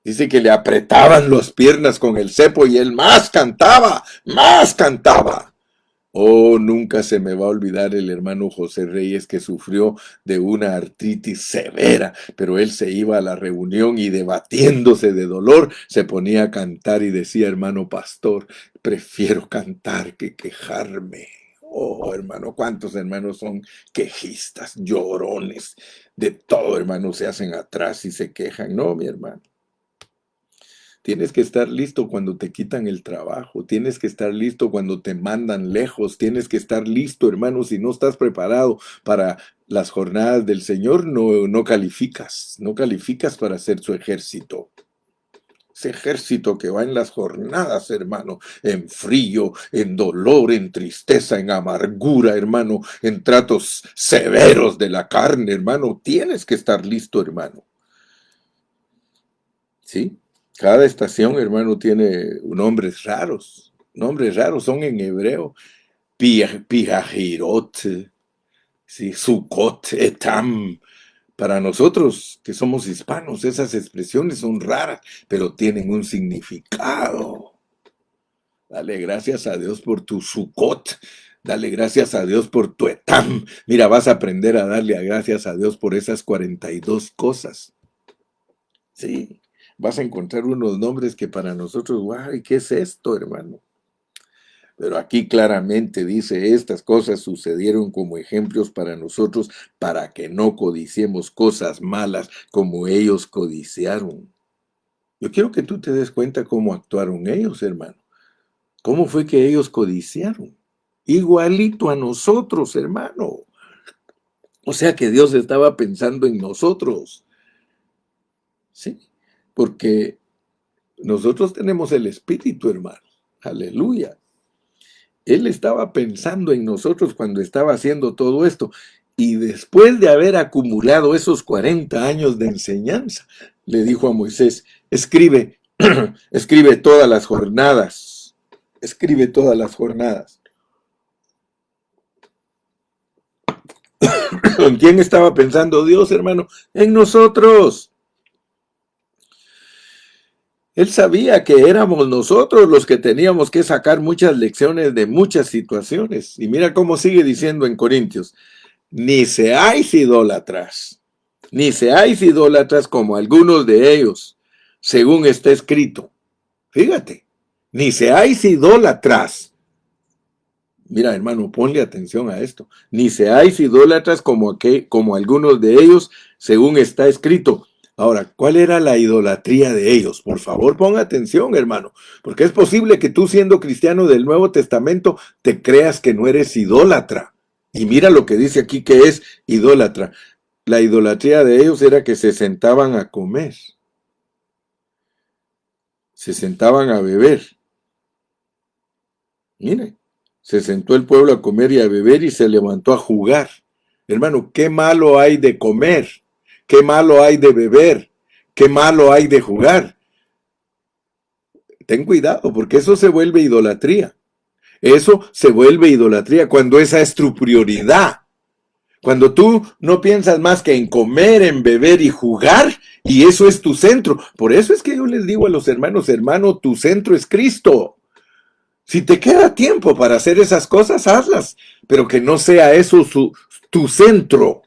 Dice que le apretaban las piernas con el cepo y él más cantaba, más cantaba. Oh, nunca se me va a olvidar el hermano José Reyes que sufrió de una artritis severa, pero él se iba a la reunión y debatiéndose de dolor, se ponía a cantar y decía, hermano pastor, prefiero cantar que quejarme. Oh, hermano, ¿cuántos hermanos son quejistas, llorones? De todo, hermano, se hacen atrás y se quejan. No, mi hermano. Tienes que estar listo cuando te quitan el trabajo, tienes que estar listo cuando te mandan lejos, tienes que estar listo, hermano, si no estás preparado para las jornadas del Señor, no calificas, no calificas para ser su ejército. Ese ejército que va en las jornadas, hermano, en frío, en dolor, en tristeza, en amargura, hermano, en tratos severos de la carne, hermano, tienes que estar listo, hermano. ¿Sí? Cada estación, hermano, tiene nombres raros. Nombres raros son en hebreo. Pijajirot, ¿sí? Sukkot, Etam. Para nosotros que somos hispanos, esas expresiones son raras, pero tienen un significado. Dale gracias a Dios por tu Sukkot. Dale gracias a Dios por tu Etam. Mira, vas a aprender a darle gracias a Dios por esas 42 cosas. Sí, vas a encontrar unos nombres que para nosotros, guay, ¿qué es esto, hermano? Pero aquí claramente dice, estas cosas sucedieron como ejemplos para nosotros, para que no codiciemos cosas malas como ellos codiciaron. Yo quiero que tú te des cuenta cómo actuaron ellos, hermano. ¿Cómo fue que ellos codiciaron? Igualito a nosotros, hermano. O sea que Dios estaba pensando en nosotros. Sí, porque nosotros tenemos el Espíritu, hermano. Aleluya. Él estaba pensando en nosotros cuando estaba haciendo todo esto. Y después de haber acumulado esos 40 años de enseñanza, le dijo a Moisés, escribe, escribe todas las jornadas. Escribe todas las jornadas. ¿En quién estaba pensando Dios, hermano? En nosotros. Él sabía que éramos nosotros los que teníamos que sacar muchas lecciones de muchas situaciones. Y mira cómo sigue diciendo en Corintios, ni seáis idólatras, ni seáis idólatras como algunos de ellos, según está escrito. Fíjate, ni seáis idólatras. Mira, hermano, ponle atención a esto. Ni seáis idólatras como algunos de ellos, según está escrito. Ahora, ¿cuál era la idolatría de ellos? Por favor, ponga atención, hermano, porque es posible que tú, siendo cristiano del Nuevo Testamento, te creas que no eres idólatra. Y mira lo que dice aquí que es idólatra. La idolatría de ellos era que se sentaban a comer, se sentaban a beber. Mire, se sentó el pueblo a comer y a beber y se levantó a jugar. Hermano, ¿qué malo hay de comer? ¿Qué malo hay de beber? ¿Qué malo hay de jugar? Ten cuidado, porque eso se vuelve idolatría. Eso se vuelve idolatría cuando esa es tu prioridad. Cuando tú no piensas más que en comer, en beber y jugar, y eso es tu centro. Por eso es que yo les digo a los hermanos, hermano, tu centro es Cristo. Si te queda tiempo para hacer esas cosas, hazlas, pero que no sea eso tu centro.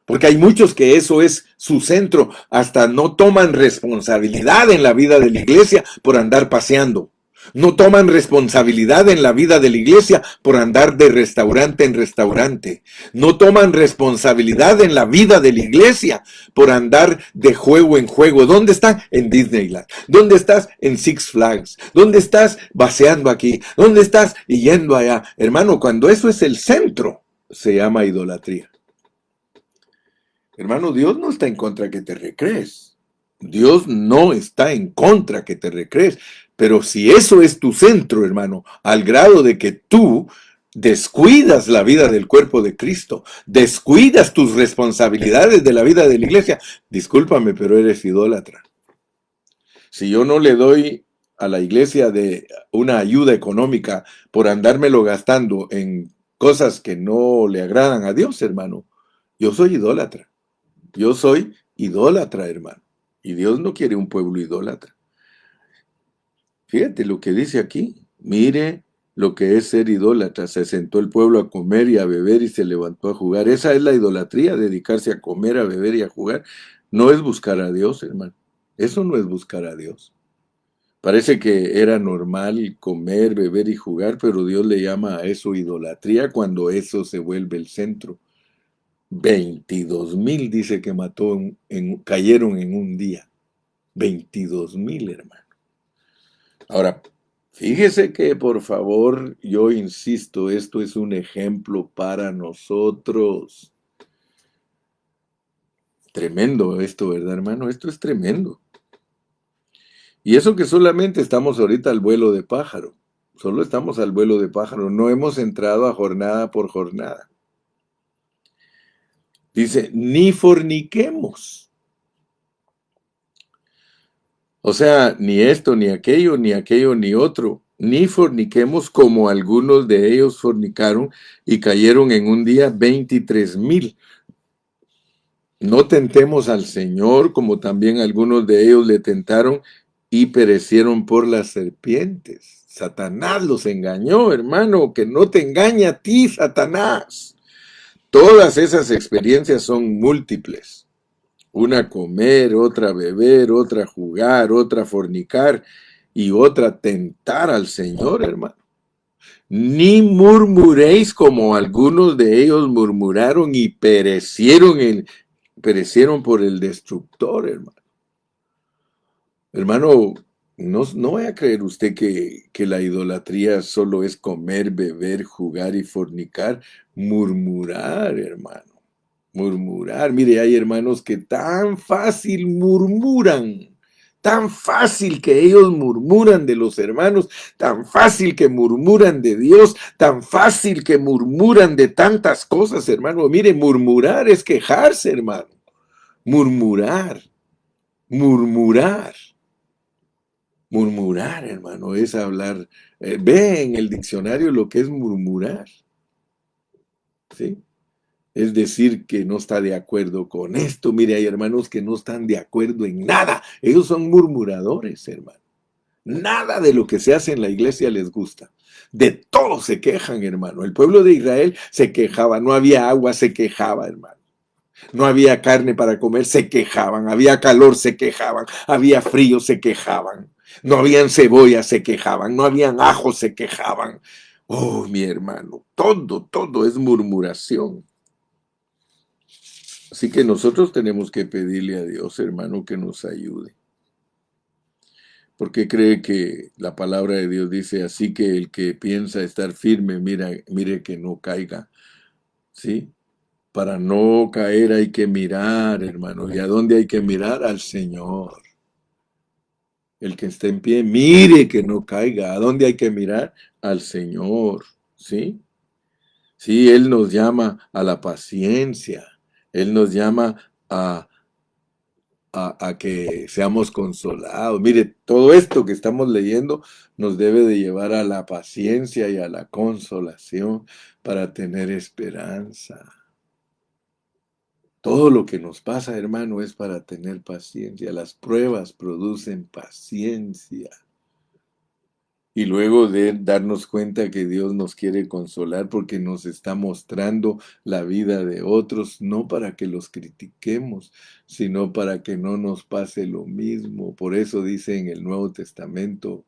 Porque hay muchos que eso es su centro, hasta no toman responsabilidad en la vida de la iglesia por andar paseando. No toman responsabilidad en la vida de la iglesia por andar de restaurante en restaurante. No toman responsabilidad en la vida de la iglesia por andar de juego en juego. ¿Dónde están? En Disneyland. ¿Dónde estás? En Six Flags. ¿Dónde estás? Vaciando aquí. ¿Dónde estás? Y yendo allá. Hermano, cuando eso es el centro, se llama idolatría. Hermano, Dios no está en contra que te recrees. Dios no está en contra que te recrees. Pero si eso es tu centro, hermano, al grado de que tú descuidas la vida del cuerpo de Cristo, descuidas tus responsabilidades de la vida de la iglesia, discúlpame, pero eres idólatra. Si yo no le doy a la iglesia de una ayuda económica por andármelo gastando en cosas que no le agradan a Dios, hermano, yo soy idólatra. Yo soy idólatra, hermano. Y Dios no quiere un pueblo idólatra. Fíjate lo que dice aquí. Mire lo que es ser idólatra. Se sentó el pueblo a comer y a beber y se levantó a jugar. Esa es la idolatría, dedicarse a comer, a beber y a jugar. No es buscar a Dios, hermano. Eso no es buscar a Dios. Parece que era normal comer, beber y jugar, pero Dios le llama a eso idolatría cuando eso se vuelve el centro. 22,000 dice que cayeron en un día. 22,000, hermano. Ahora, fíjese que por favor, yo insisto, esto es un ejemplo para nosotros. Tremendo esto, ¿verdad, hermano? Esto es tremendo. Y eso que solamente estamos ahorita al vuelo de pájaro. Solo estamos al vuelo de pájaro. No hemos entrado a jornada por jornada. Dice, ni forniquemos. O sea, ni esto, ni aquello, ni otro. ni forniquemos como algunos de ellos fornicaron y cayeron en un día 23,000. No tentemos al Señor como también algunos de ellos le tentaron y perecieron por las serpientes. Satanás los engañó, hermano, que no te engañe a ti, Satanás. Todas esas experiencias son múltiples. Una comer, otra beber, otra jugar, otra fornicar y otra tentar al Señor, hermano. Ni murmuréis como algunos de ellos murmuraron y perecieron por el destructor, hermano. Hermano, no vaya a creer usted que la idolatría solo es comer, beber, jugar y fornicar. Murmurar, hermano. Murmurar. Mire, hay hermanos que tan fácil murmuran. Tan fácil que ellos murmuran de los hermanos, tan fácil que murmuran de Dios, tan fácil que murmuran de tantas cosas, hermano. Mire, murmurar es quejarse, hermano. Murmurar, murmurar. Murmurar, hermano, es hablar. Ve en el diccionario lo que es murmurar, ¿sí? Es decir, que no está de acuerdo con esto. Mire, hay hermanos que no están de acuerdo en nada. Ellos son murmuradores, hermano. Nada de lo que se hace en la iglesia les gusta. De todo se quejan, hermano. El pueblo de Israel se quejaba. No había agua, se quejaba, hermano. No había carne para comer, se quejaban. Había calor, se quejaban. Había frío, se quejaban. No habían cebollas, se quejaban. No habían ajos, se quejaban. Oh, mi hermano, todo es murmuración. Así que nosotros tenemos que pedirle a Dios, hermano, que nos ayude. Porque cree que la palabra de Dios dice, así que el que piensa estar firme, mire que no caiga. ¿Sí? Para no caer hay que mirar, hermano. ¿Y a dónde hay que mirar? Al Señor. El que está en pie, mire que no caiga. ¿A dónde hay que mirar? Al Señor. ¿Sí? Sí, Él nos llama a la paciencia. Él nos llama a que seamos consolados. Mire, todo esto que estamos leyendo nos debe de llevar a la paciencia y a la consolación para tener esperanza. Todo lo que nos pasa, hermano, es para tener paciencia. Las pruebas producen paciencia. Y luego de darnos cuenta que Dios nos quiere consolar porque nos está mostrando la vida de otros, no para que los critiquemos, sino para que no nos pase lo mismo. Por eso dice en el Nuevo Testamento,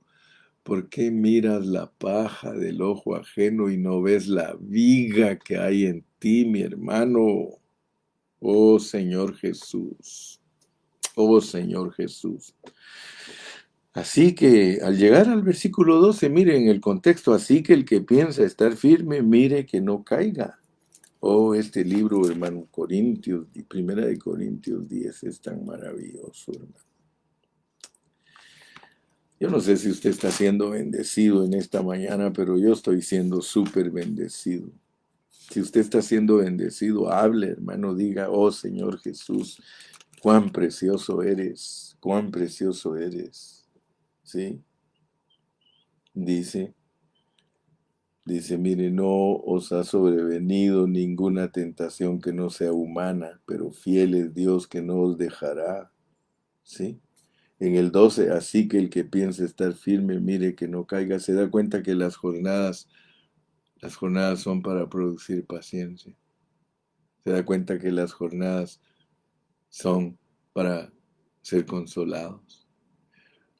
¿por qué miras la paja del ojo ajeno y no ves la viga que hay en ti, mi hermano? Oh Señor Jesús, oh Señor Jesús. Así que al llegar al versículo 12, mire en el contexto, así que el que piensa estar firme, mire que no caiga. Oh, este libro, hermano, Corintios, Primera de Corintios 10 es tan maravilloso, hermano. Yo no sé si usted está siendo bendecido en esta mañana, pero yo estoy siendo súper bendecido. Si usted está siendo bendecido, hable, hermano, diga, oh Señor Jesús, cuán precioso eres, cuán precioso eres. ¿Sí? Dice, mire, no os ha sobrevenido ninguna tentación que no sea humana, pero fiel es Dios que no os dejará. ¿Sí? En el 12, así que el que piense estar firme, mire que no caiga, se da cuenta que las jornadas son para producir paciencia. Se da cuenta que las jornadas son para ser consolados.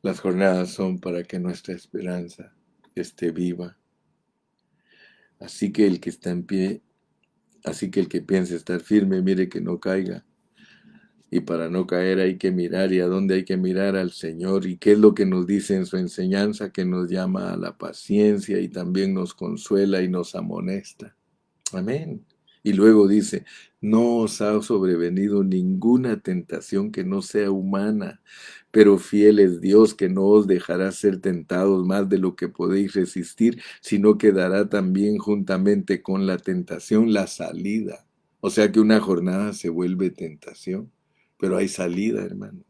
Las jornadas son para que nuestra esperanza esté viva. Así que el que está en pie, así que el que piense estar firme, mire que no caiga. Y para no caer hay que mirar, ¿y a dónde hay que mirar? Al Señor. ¿Y qué es lo que nos dice en su enseñanza? Que nos llama a la paciencia y también nos consuela y nos amonesta. Amén. Y luego dice, no os ha sobrevenido ninguna tentación que no sea humana, pero fiel es Dios que no os dejará ser tentados más de lo que podéis resistir, sino que dará también juntamente con la tentación la salida. O sea que una jornada se vuelve tentación, pero hay salida, hermano.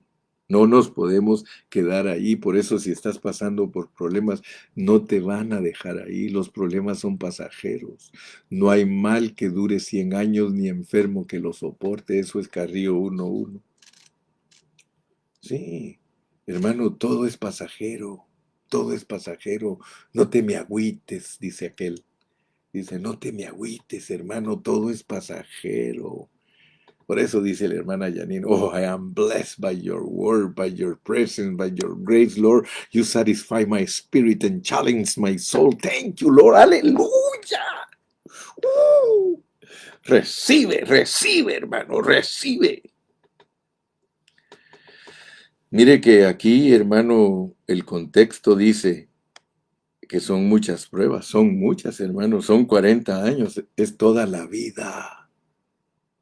No nos podemos quedar ahí. Por eso si estás pasando por problemas, no te van a dejar ahí. Los problemas son pasajeros. No hay mal que dure 100 años ni enfermo que lo soporte. Eso es Carrillo 1:1. Sí, hermano, todo es pasajero. Todo es pasajero. No te me agüites, dice aquel. Dice, no te me agüites, hermano, todo es pasajero. Por eso dice la hermana Janine, oh, I am blessed by your word, by your presence, by your grace, Lord. You satisfy my spirit and challenge my soul. Thank you, Lord. Aleluya. Recibe, recibe, hermano, recibe. Mire que aquí, hermano, el contexto dice que son muchas pruebas, son muchas, hermano, son 40 años, es toda la vida,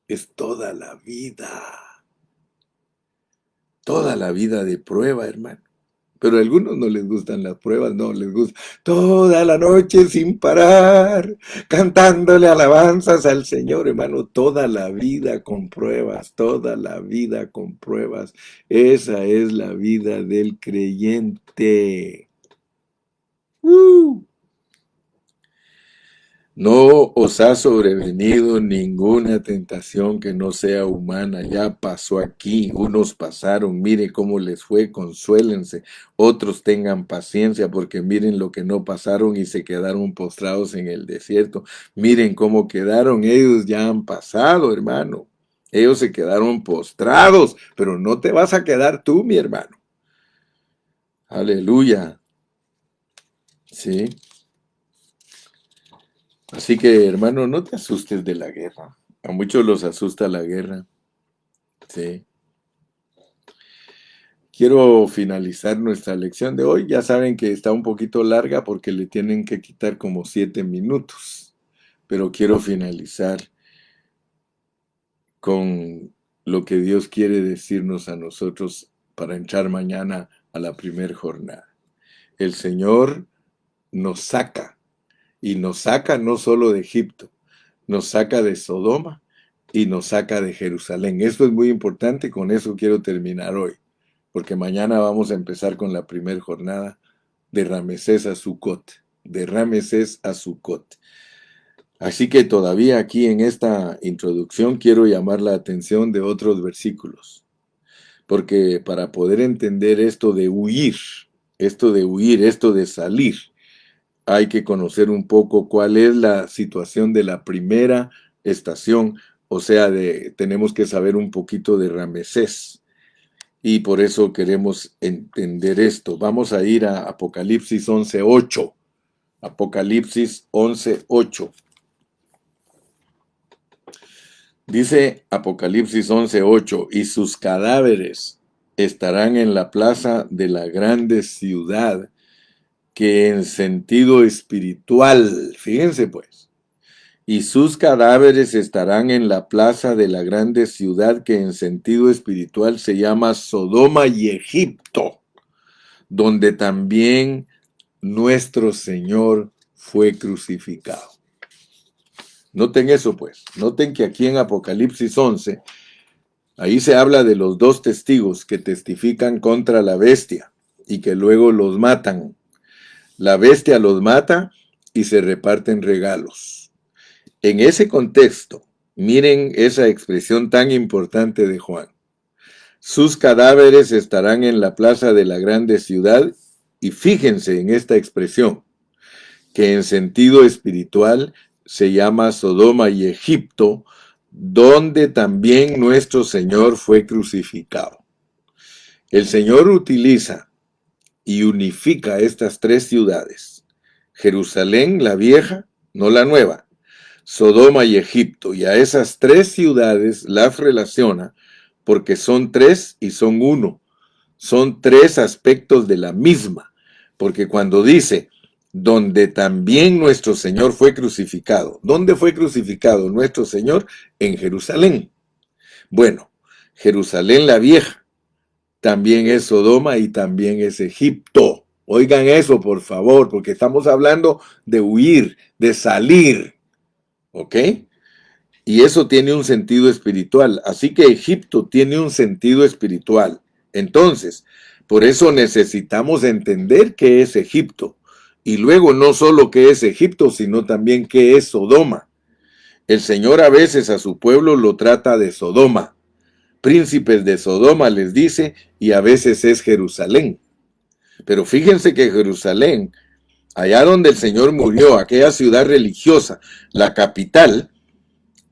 es toda la vida de prueba, hermano. Pero a algunos no les gustan las pruebas, no, les gusta toda la noche sin parar, cantándole alabanzas al Señor, hermano, toda la vida con pruebas, toda la vida con pruebas. Esa es la vida del creyente. No os ha sobrevenido ninguna tentación que no sea humana. Ya pasó aquí, unos pasaron, mire cómo les fue, consuélense. Otros tengan paciencia porque miren lo que no pasaron y se quedaron postrados en el desierto. Miren cómo quedaron, ellos ya han pasado, hermano. Ellos se quedaron postrados, pero no te vas a quedar tú, mi hermano. Aleluya. Sí. Así que, hermano, no te asustes de la guerra. A muchos los asusta la guerra. Sí. Quiero finalizar nuestra lección de hoy. Ya saben que está un poquito larga porque le tienen que quitar como 7 minutos. Pero quiero finalizar con lo que Dios quiere decirnos a nosotros para entrar mañana a la primer jornada. El Señor nos saca, y nos saca no solo de Egipto, nos saca de Sodoma y nos saca de Jerusalén. Esto es muy importante, con eso quiero terminar hoy, porque mañana vamos a empezar con la primera jornada de Ramesés a Sucot, de Ramesés a Sucot. Así que todavía aquí en esta introducción quiero llamar la atención de otros versículos, porque para poder entender esto de huir, esto de salir, hay que conocer un poco cuál es la situación de la primera estación, o sea, tenemos que saber un poquito de Ramesés. Y por eso queremos entender esto. Vamos a ir a Apocalipsis 11:8. Apocalipsis 11:8. Dice Apocalipsis 11:8, y sus cadáveres estarán en la plaza de la grande ciudad, que en sentido espiritual, fíjense pues, y sus cadáveres estarán en la plaza de la grande ciudad que en sentido espiritual se llama Sodoma y Egipto, donde también nuestro Señor fue crucificado. Noten eso pues, noten que aquí en Apocalipsis 11, ahí se habla de los dos testigos que testifican contra la bestia y que luego los matan. La bestia los mata y se reparten regalos. En ese contexto, miren esa expresión tan importante de Juan. Sus cadáveres estarán en la plaza de la grande ciudad, y fíjense en esta expresión, que en sentido espiritual se llama Sodoma y Egipto, donde también nuestro Señor fue crucificado. El Señor utiliza y unifica estas tres ciudades: Jerusalén, la vieja, no la nueva, Sodoma y Egipto, y a esas tres ciudades las relaciona porque son tres y son uno. Son tres aspectos de la misma, porque cuando dice, donde también nuestro Señor fue crucificado, ¿dónde fue crucificado nuestro Señor? En Jerusalén. Bueno, Jerusalén la vieja también es Sodoma y también es Egipto. Oigan eso, por favor, porque estamos hablando de huir, de salir. ¿Ok? Y eso tiene un sentido espiritual. Así que Egipto tiene un sentido espiritual. Entonces, por eso necesitamos entender qué es Egipto. Y luego no solo qué es Egipto, sino también qué es Sodoma. El Señor a veces a su pueblo lo trata de Sodoma. Príncipes de Sodoma les dice, y a veces es Jerusalén. Pero fíjense que Jerusalén, allá donde el Señor murió, aquella ciudad religiosa, la capital,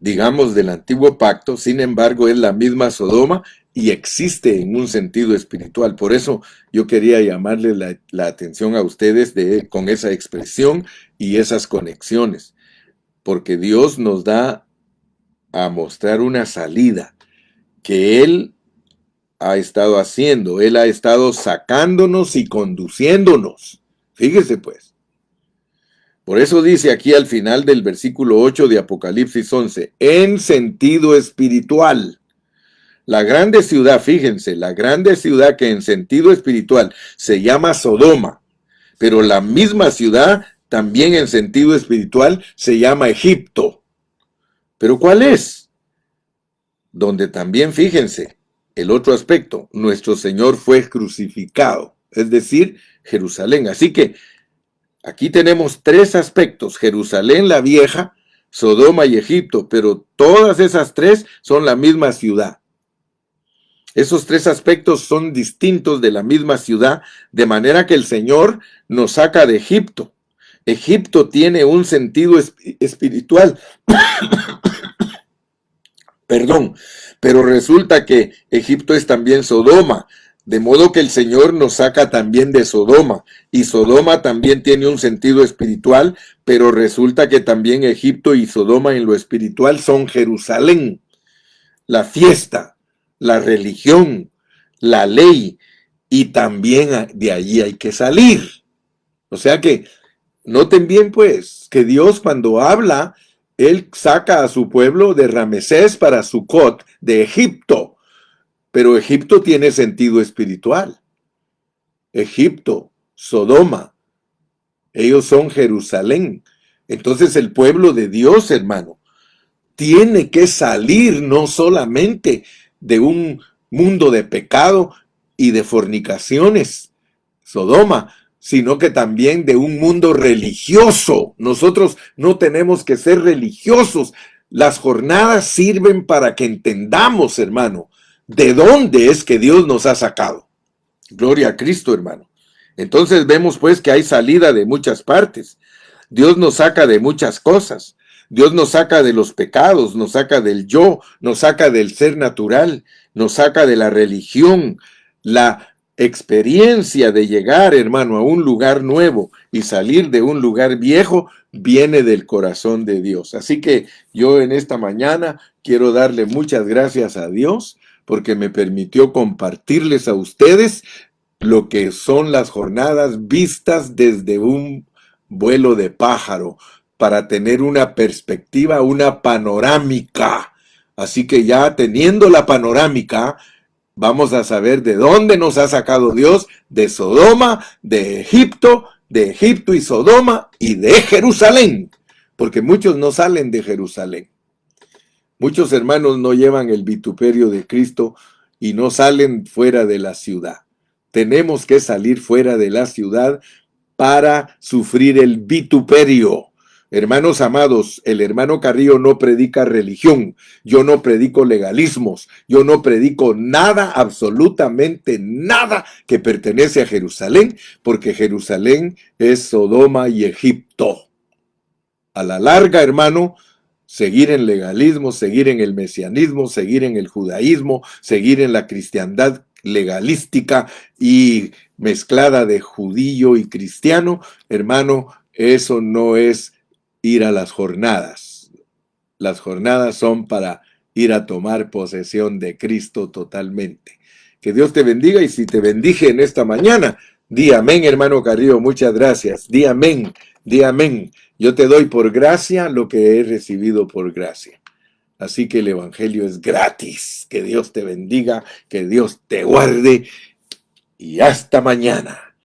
digamos, del antiguo pacto, sin embargo, es la misma Sodoma y existe en un sentido espiritual. Por eso yo quería llamarle la atención a ustedes con esa expresión y esas conexiones, porque Dios nos da a mostrar una salida que Él ha estado haciendo. Él ha estado sacándonos y conduciéndonos. Fíjese pues. Por eso dice aquí al final del versículo 8 de Apocalipsis 11, en sentido espiritual. La grande ciudad, fíjense, la grande ciudad que en sentido espiritual se llama Sodoma, pero la misma ciudad también en sentido espiritual se llama Egipto. ¿Pero cuál es? Donde también, fíjense, el otro aspecto, nuestro Señor fue crucificado, es decir, Jerusalén. Así que aquí tenemos tres aspectos, Jerusalén la vieja, Sodoma y Egipto, pero todas esas tres son la misma ciudad. Esos tres aspectos son distintos de la misma ciudad, de manera que el Señor nos saca de Egipto. Egipto tiene un sentido espiritual, perdón, pero resulta que Egipto es también Sodoma, de modo que el Señor nos saca también de Sodoma, y Sodoma también tiene un sentido espiritual, pero resulta que también Egipto y Sodoma en lo espiritual son Jerusalén, la fiesta, la religión, la ley, y también de allí hay que salir. O sea que, noten bien pues, que Dios cuando habla, Él saca a su pueblo de Ramesés para Sucot, de Egipto, pero Egipto tiene sentido espiritual. Egipto, Sodoma, ellos son Jerusalén. Entonces el pueblo de Dios, hermano, tiene que salir no solamente de un mundo de pecado y de fornicaciones, Sodoma, sino que también de un mundo religioso. Nosotros no tenemos que ser religiosos. Las jornadas sirven para que entendamos, hermano, de dónde es que Dios nos ha sacado. Gloria a Cristo, hermano. Entonces vemos pues que hay salida de muchas partes. Dios nos saca de muchas cosas. Dios nos saca de los pecados, nos saca del yo, nos saca del ser natural, nos saca de la religión, la experiencia de llegar, hermano, a un lugar nuevo y salir de un lugar viejo viene del corazón de Dios. Así que yo en esta mañana quiero darle muchas gracias a Dios porque me permitió compartirles a ustedes lo que son las jornadas vistas desde un vuelo de pájaro, para tener una perspectiva, una panorámica. Así que ya teniendo la panorámica, vamos a saber de dónde nos ha sacado Dios, de Sodoma, de Egipto y Sodoma y de Jerusalén, porque muchos no salen de Jerusalén. Muchos hermanos no llevan el vituperio de Cristo y no salen fuera de la ciudad. Tenemos que salir fuera de la ciudad para sufrir el vituperio. Hermanos amados, el hermano Carrillo no predica religión, yo no predico legalismos, yo no predico nada, absolutamente nada que pertenece a Jerusalén, porque Jerusalén es Sodoma y Egipto. A la larga, hermano, seguir en legalismo, seguir en el mesianismo, seguir en el judaísmo, seguir en la cristiandad legalística y mezclada de judío y cristiano, hermano, eso no es ir a las jornadas. Las jornadas son para ir a tomar posesión de Cristo totalmente. Que Dios te bendiga, y si te bendije en esta mañana, di amén, hermano Carrillo, muchas gracias. Di amén, di amén. Yo te doy por gracia lo que he recibido por gracia. Así que el evangelio es gratis. Que Dios te bendiga, que Dios te guarde, y hasta mañana.